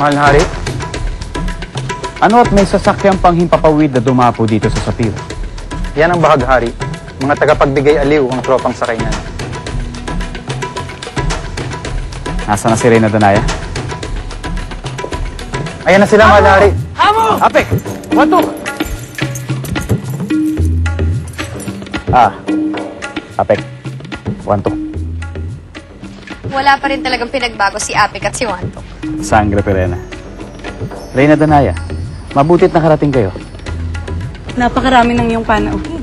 Mahal na hari? Ano at may sasakyang panghimpapawid na dumapo dito sa Sapiro? Yan ang bahaghari. Mga tagapagbigay aliw ang tropang sakay na. Nasaan na si Reyna Danaya? Ayan na sila, mahal na hari. Hamo! Apek! Watok! Apek. Wantok. Wala pa rin talagang pinagbago si Apek at si Wantok. Sangre Perena. Reyna Danaya, mabutit nakarating kayo. Napakarami ng iyong panauhin.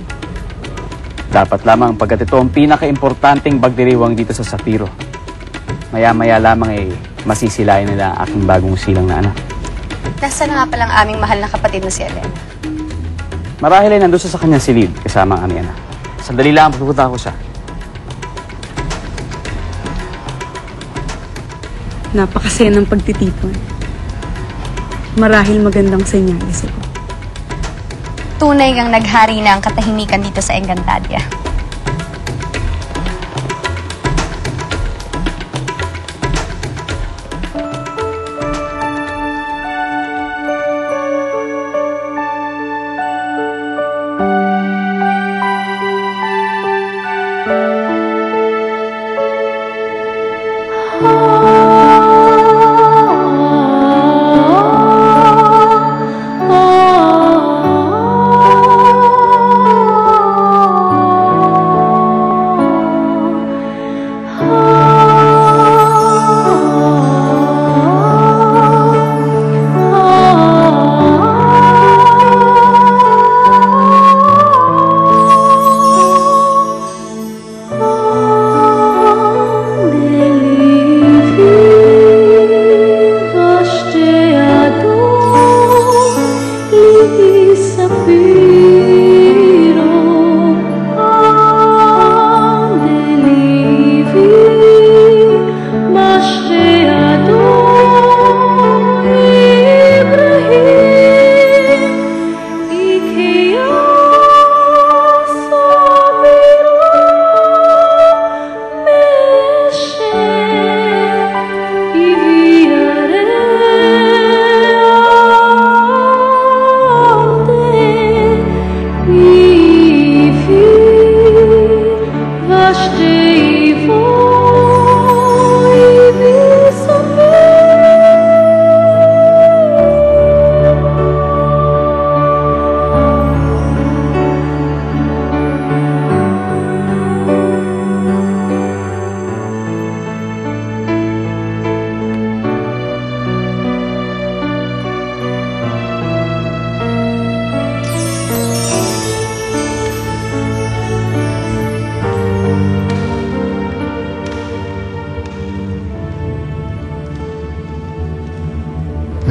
Dapat lamang pagkat ito ang pinaka-importanting bagdiriwang dito sa Sapiro. Maya-maya lamang masisilayan nila ang aking bagong silang na anak. Nasaan na nga palang aming mahal na kapatid na si Elena? Marahil ay nandun sa kanyang silid kasama ang aming anak. Sandali lang, pupunta ko siya. Napakasaya ng pagtitipon. Marahil magandang senyales ito. Tunay kang naghari na ang katahimikan dito sa Encantadia.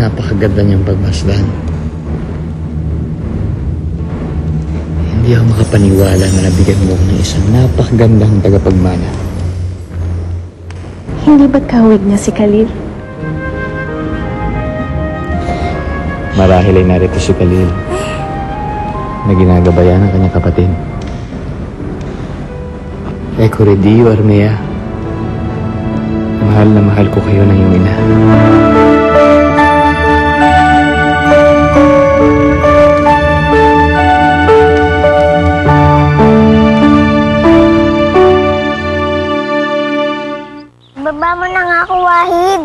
Napakaganda niyang pagmasdan. Hindi ako makapaniwala na nabigyan mo ng isang napakagandang tagapagmana. Hindi ba't kahawig niya si Khalil? Marahil ay narito si Khalil na ginagabayan ng kanyang kapatid. Eko Redio Armea, mahal na mahal ko kayo ng iyong ina. Baba mo na nga ako, Wahid.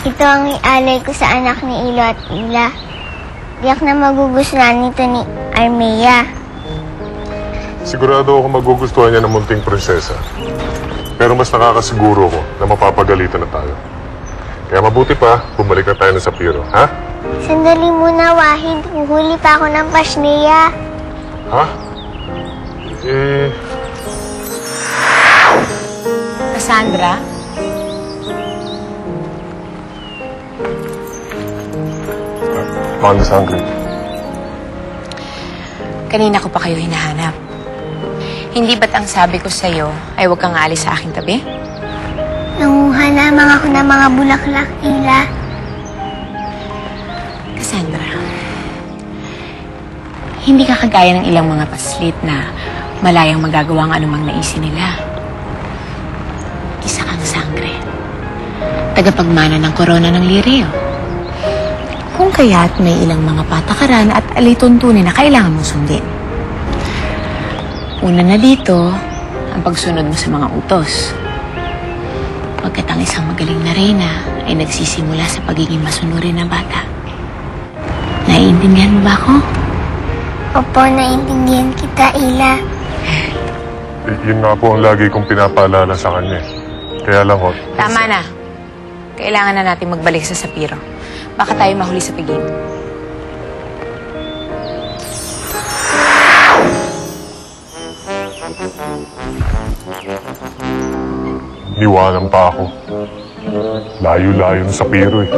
Ito ang ialay ko sa anak ni Ilo at Ila. Diyak na magugustuhan nito ni Armea. Sigurado ako magugustuhan niya ng munting prinsesa. Pero mas nakakasiguro ko na mapapagalitan na tayo. Kaya mabuti pa, bumalik na tayo ng Sapiro, ha? Sandali muna, Wahid. Huhuli pa ako ng pasneya. Ha? Cassandra? Manda's hungry. Kanina ko pa kayo hinahanap. Hindi ba't ang sabi ko sa'yo ay huwag kang aalis sa aking tabi? Nanguha lamang ako ng mga bulaklak, Ila. Cassandra, hindi ka kagaya ng ilang mga paslit na malayang magagawa ang anumang naisin nila. Isa kang sangre. tagapagmana ng korona ng Lirio. Kung kaya't may ilang mga patakaran at alituntunin na kailangan mong sundin. Una na dito, ang pagsunod mo sa mga utos. Pagkat ang isang magaling na reyna ay nagsisimula sa pagiging masunurin na bata. Naiintindihan mo ba ako? Opo, naintindihan kita, Ila. Yun nga po ang lagi kong pinapaalala sa kanya eh. Kaya lang ho. Tama na. Kailangan na natin magbalik sa Sapiro. Baka tayo mahuli sa piging. Niwanan pa ako. Layo-layo na sa Piro eh.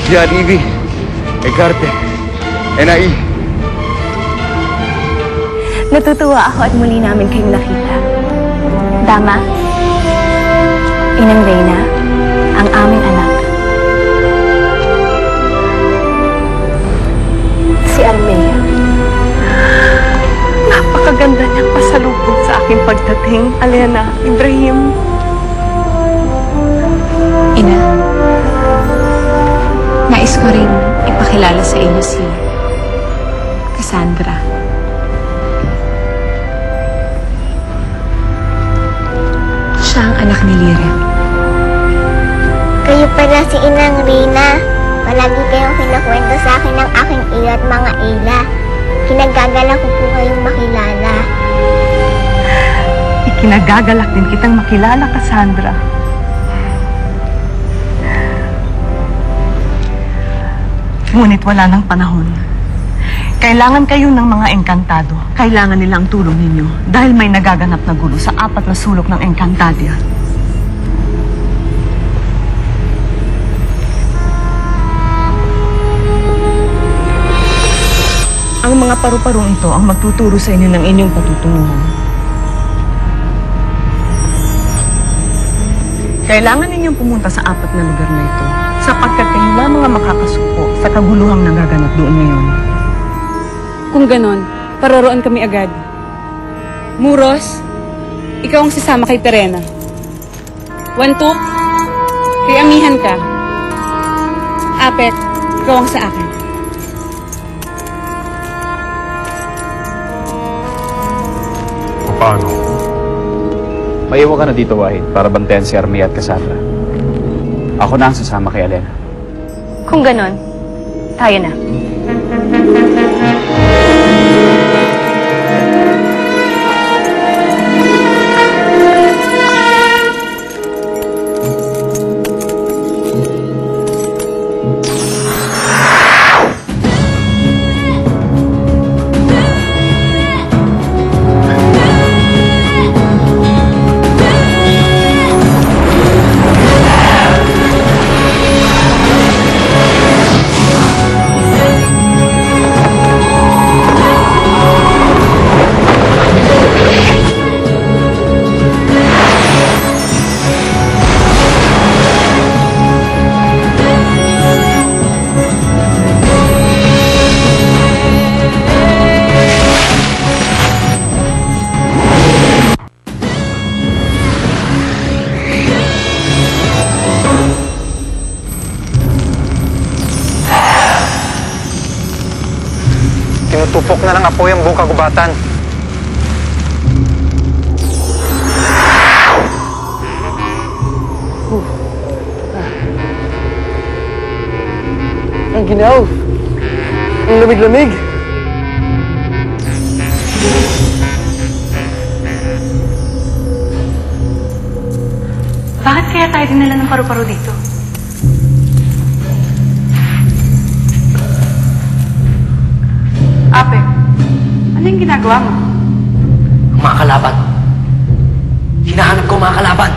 Diyan, Ivy, Egarte, NIE. Natutuwa ako at muli namin kayong nakita. Dama, Inang Reyna, ang aming anak. Si Armea. Napakaganda niyang pasalubong sa aking pagdating, Alena, Ibrahim. Ina, nais ko rin ipakilala sa inyo si Cassandra. Siya ang anak ni Lyra. Kayo pala si Inang Reyna. Palagi kayong kinakwento sa akin ng aking ila at mga ila. Kinagagala ko po kayong makilala. Ikinagagalak din kitang makilala, Cassandra. Ngunit wala ng panahon. Kailangan kayo ng mga engkantado. Kailangan nila ang tulong ninyo dahil may nagaganap na gulo sa 4 na sulok ng Encantadia. Ang mga paru-parong ito ang magtuturo sa inyo ng inyong patutunguhan. Kailangan ninyong pumunta sa 4 na lugar na ito sapagkat kayo lamang ang makakasuko sa kaguluhang nagaganap doon ngayon. Kung ganon, paroroon kami agad. Muros, ikaw ang sasama kay Terena. Wantuk, kay Amihan ka. Apek, ikaw ang sa akin. Paano? Maiwan ka na dito, Wahid, para bantayan si Armia at Cassandra. Ako na ang sasama kay Alena. Kung ganon, tayo na. Tinutupok na ng apoy ang buong kagubatan. Ang ginaw! Ang lamig-lamig! Bakit kaya tayo dinala ng paru-paro dito? Ape, ano yung ginagawa mo? Mga kalaban. Hinahanap ko mga kalaban.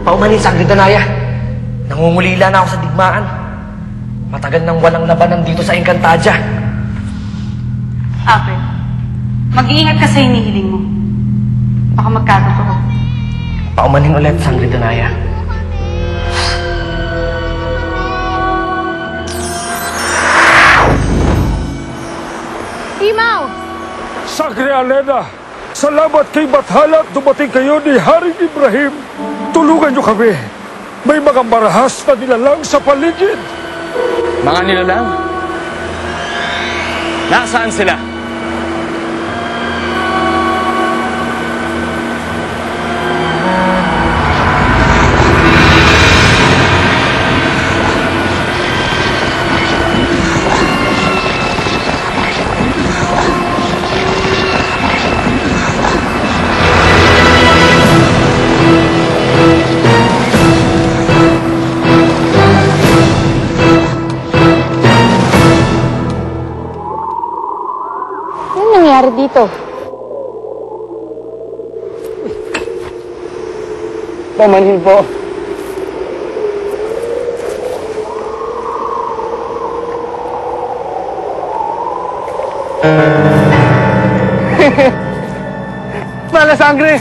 Paumanin sa Agridanaya. Nangungulila na ako sa digmaan. Matagal nang walang labanan dito sa Encantadia. Ape, mag-iingat ka sa hinihiling mo. Baka magkatotoo. Paumanin ulit sa Agridanaya. Timaw! Sagre Alena, salamat kay Bathala at dumating kayo ni Haring Ibrahim. Tulungan niyo kami. May mga marahas na nilalang sa paligid. Mga nilalang? Nasaan sila? Dito. Pamanhin po. Mala sangre!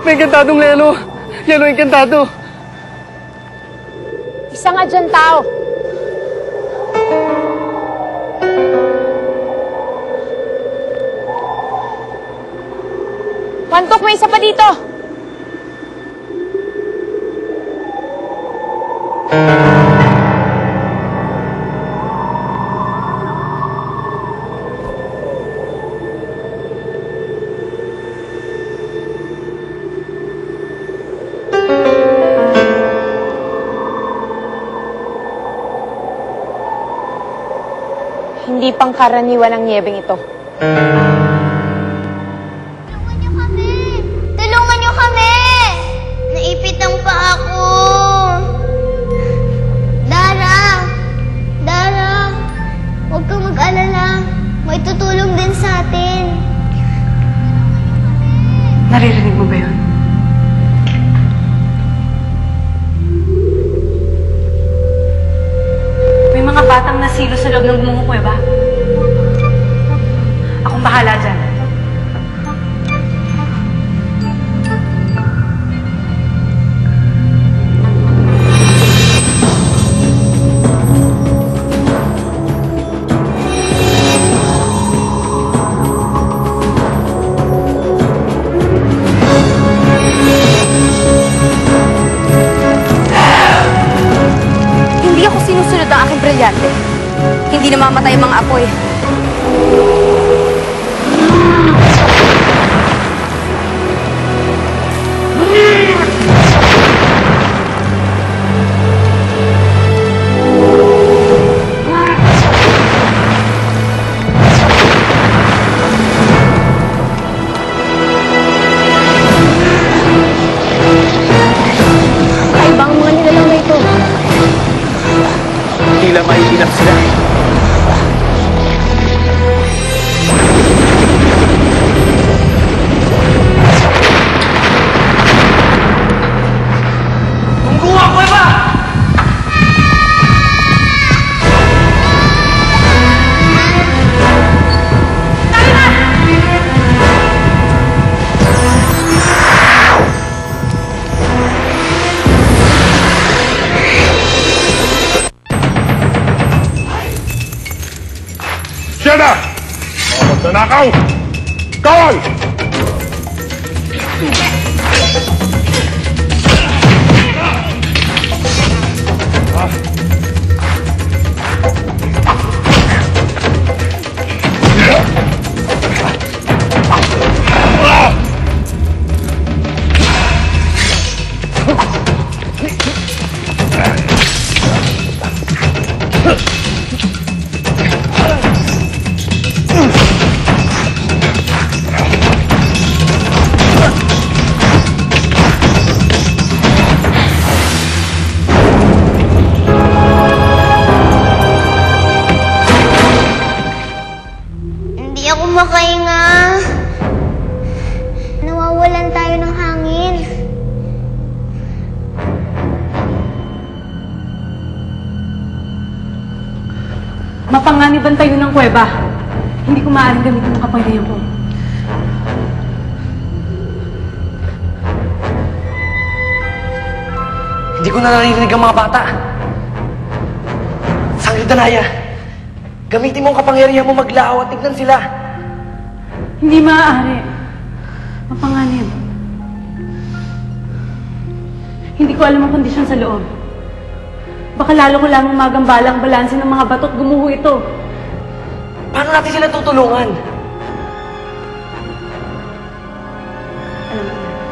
May encantadong Lelo! Lelo encantado! Isa nga dyan, tao. Wantok, may isa pa dito. Hindi pangkaraniwan ang niyebeng ito. Tulungan niyo kami! Naipit ang paa ko. Dara, huwag kang mag-alala. May tutulong din sa atin. Naririnig mo ba yun? May mga batang nasilo sa loob ng gumukuweba. Akong bahala dyan. Hindi ako sinusunod ang aking brilyante. Hindi namamatay ang mga apoy. Kaibang mga nilalang na ito. Tila mahihilap sila. Tunggu ako, Eva! Siya na! Mga magnanakaw! Kawal! Hindi ako makahinga. Nawawalan tayo ng hangin. Mapanganiban tayo ng kuweba. Hindi ko maaaring gamitin ang kapangyarihan ko. Hindi ko na naririnig ang mga bata. Sangre Danaya, gamitin mo ang kapangyarihan mo maglaaw at tignan sila. Hindi maaari. Mapanganib. Hindi ko alam ang kondisyon sa loob. Baka lalo ko lamang magambala ang balanse ng mga bato at gumuho ito. Paano natin sila tutulungan? Alam ko na.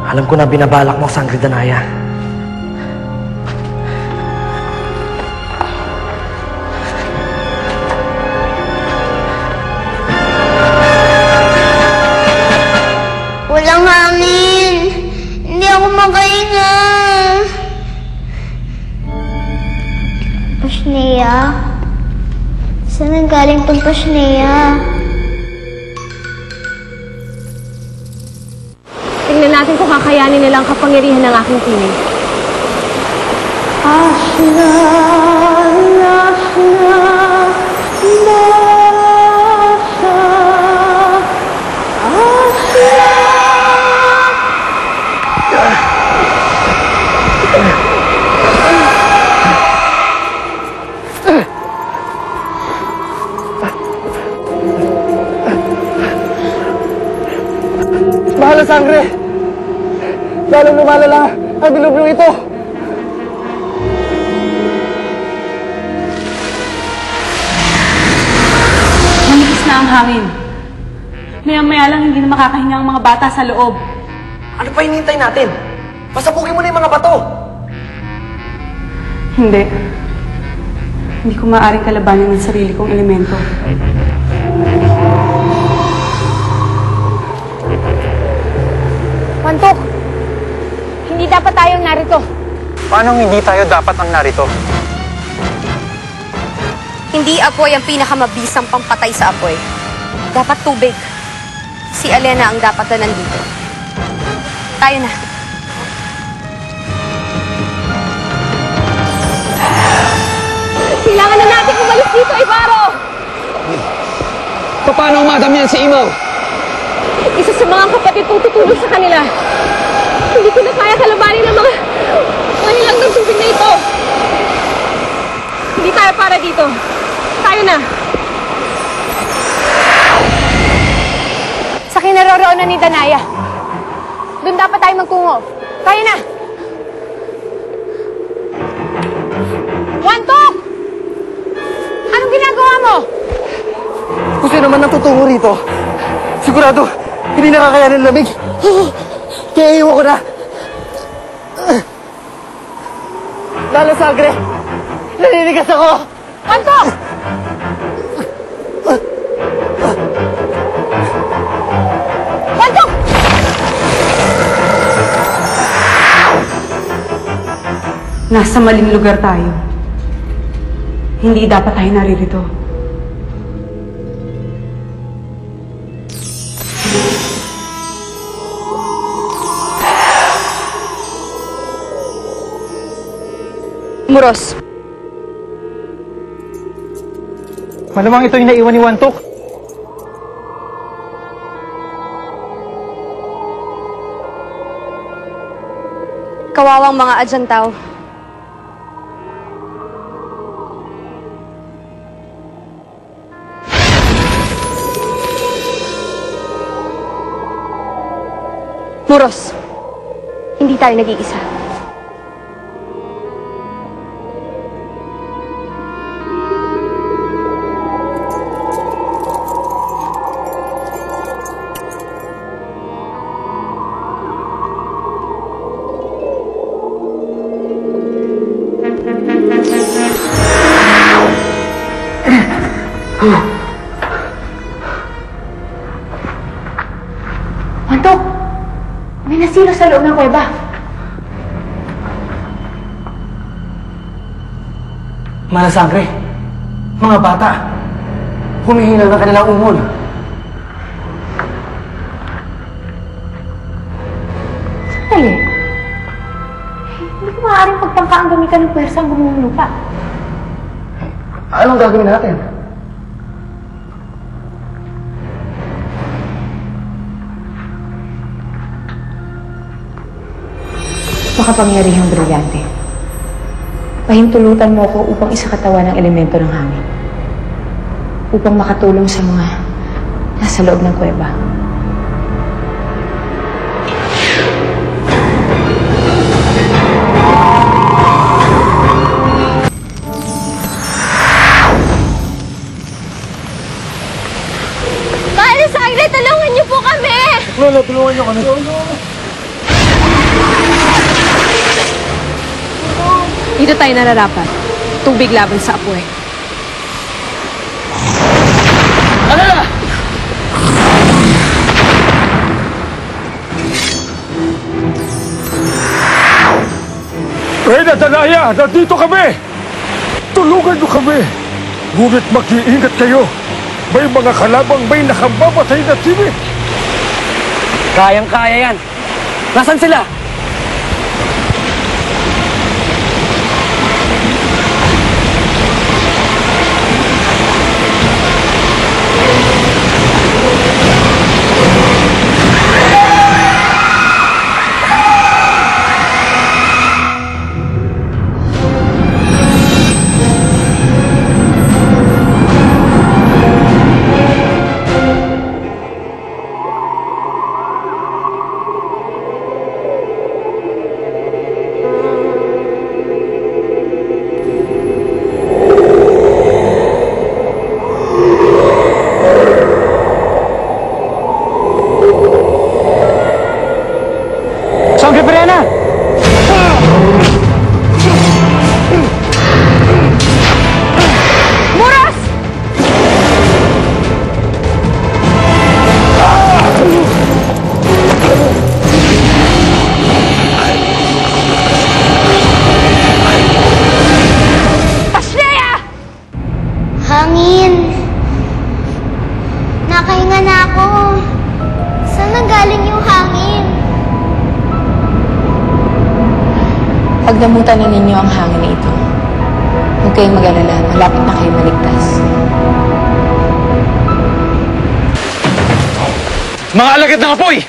Alam ko na binabalak mo, Sangre Danaya. Walang hangin. Hindi ako makahinga. Pasneya? Saan nanggaling tong Pasneya? Tingnan natin kung kakayanin nila ang kapangyarihan ng aking tinig. Asna, asna, nasa, asna. Mahal na sangre! Lalong lumalala ang dilubyong ito! Manipis na ang hangin. Maya-maya lang hindi na makakahinga ang mga bata sa loob. Ano pa hinihintay natin? Pasapugin mo na yung mga bato! Hindi. Hindi ko maaaring kalabanin ng sarili kong elemento. Wantok! Hindi dapat tayong narito. Paano hindi tayo dapat ang narito? Hindi apoy ang pinakamabisang pampatay sa apoy. Dapat tubig. Si Alena ang dapat na nandito. Tayo na. Kailangan na natin umalis dito, Ibarro! Paano umadam yan si Imaw? Isa sa mga kapatid kong tutulong sa kanila. Hindi ko na kaya kalabanin ng mga hilang ng tubig na ito. Hindi tayo para dito. Tayo na. Sa kinaroroonan ni Danaya. Doon dapat tayo magtungo. Tayo na! Wantok! Anong ginagawa mo? Kung sino man natutungo rito, sigurado, hindi nakakayanin ng lamig. Kaya iwan ko na. Lalo Sangre, naninigas ako. Wantok! Wantok! Nasa maling lugar tayo. Hindi dapat tayo naririto. Muros. Malamang ito yung naiwan ni Wantok. Kawawang mga adyantaw. Muros, hindi tayo nag-iisa. Wantok! May nasilo sa loob ng kuweba. Mana Sangre, mga bata, humihingal ng kanilang umol. Sandali. Hindi ko maaaring pagtangka ang gamitan ng pwersa ang gumuhong lupa. Anong gagawin natin? Makapangyarihang brilyante. Pahintulutan mo ako upang isakatawan ng elemento ng hangin. Upang makatulong sa mga nasa loob ng kuweba. Mahal Sangre, tulungan niyo po kami! Lolo, tulungan niyo kami. Dito tayo nararapat. Tubig laban sa apoy. Alena! Reyna, Danaya, nandito kami! Tulungan niyo kami! Ngunit mag-iingat kayo. May mga kalabang may nakamamatay na tinik. Kayang-kaya yan. Nasaan sila? Pagdamutan na ninyo ang hangin na ito. Huwag kayong mag-alala. Malapit na kayo maligtas. Mga alagad ng apoy!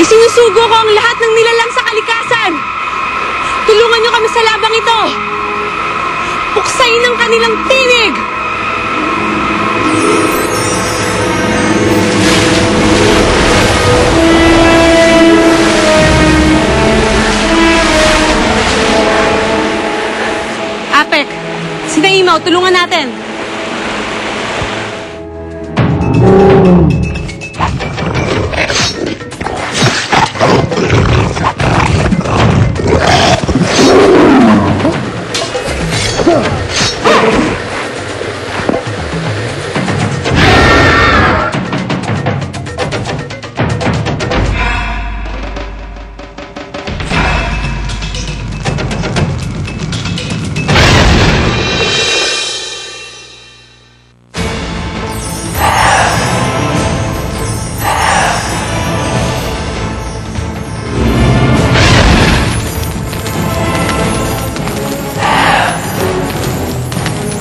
Isinusugo ko ang lahat ng nilalang sa kalikasan. Tulungan niyo kami sa labang ito. Puksain ang kanilang tinig. Apek, si Naimaw, tulungan natin.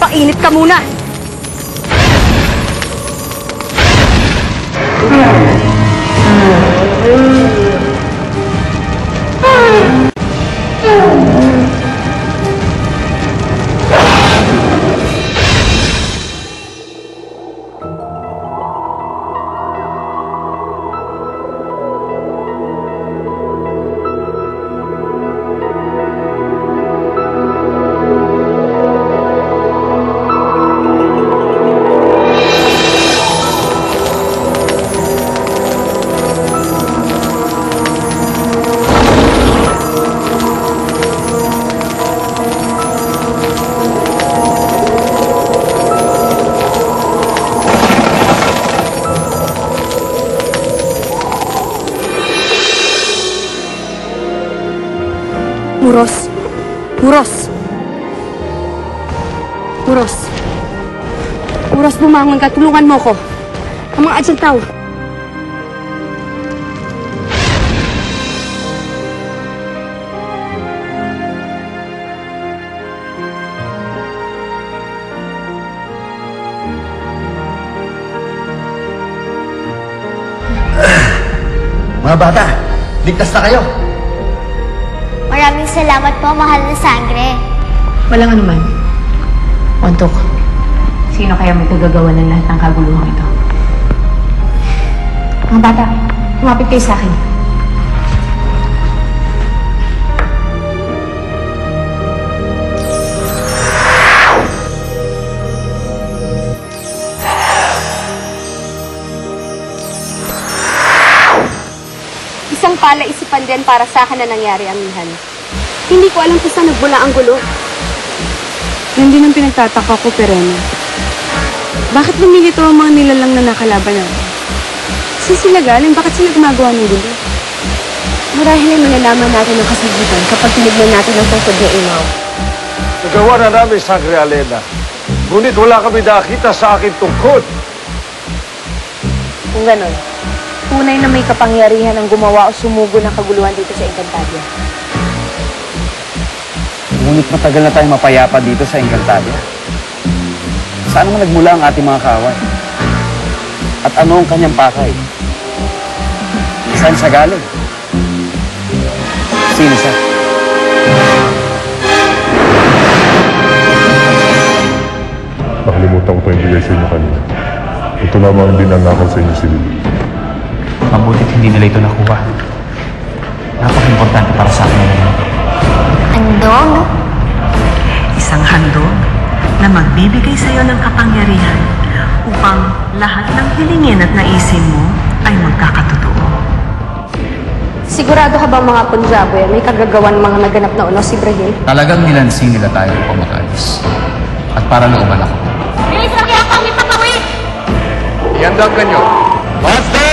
Painit ka muna! Muros! Muros! Muros! Muros, bumangon ka. Tulungan mo ko. Ang mga adyantaw. Mga bata, ligtas na kayo. Maraming salamat po, mahal na sangre. Walang anuman. Ontok, sino kaya may kagagawa ng lahat ng kaguluhan ito? Mga bata, kumapit kayo sa akin. Isang palaisipan din para sa akin na nangyari, amihan. Hindi ko alam kung saan nagbula ang gulo. Yan din ang pinagtataka ko, Perena. Bakit lumilito ang mga nilalang na nakalaban natin? Saan sila galing? Bakit sila gumagawa ng gulo? Marahil ay malalaman natin ang kasagutan kapag tinignan natin ang tungkod ni Imaw. Nagawa na namin, Sangre Alena. Ngunit wala kami nakita sa aking tungkod. Kung ganon, tunay na may kapangyarihan ang gumawa o sumugo ng kaguluhan dito sa Encantadia. Ngunit matagal na tayong mapayapa dito sa Encantadia. Saan naman nagmula ang ating mga kaway? At ano ang kanyang pakay? Saan siya galing? Sino siya? Nakalimutan ko pa yung bigay sa inyo kanina. Ito lamang din ang nakaw sa inyo si Lily. Mabutit hindi nila ito nakuha. Napaka-importante para sa akin na ito. Handog? Isang handog na magbibigay sa iyo ng kapangyarihan upang lahat ng hilingin at naisin mo ay magkakatotoo. Sigurado ka ba mga Punjabo yan? May kagagawan mga naganap na unos si Ibrahim? Talagang nilansing nila tayo upang makaalis. At para looban ako. Bilis lang kaya kami patawid! Iandang kanyo. Basta!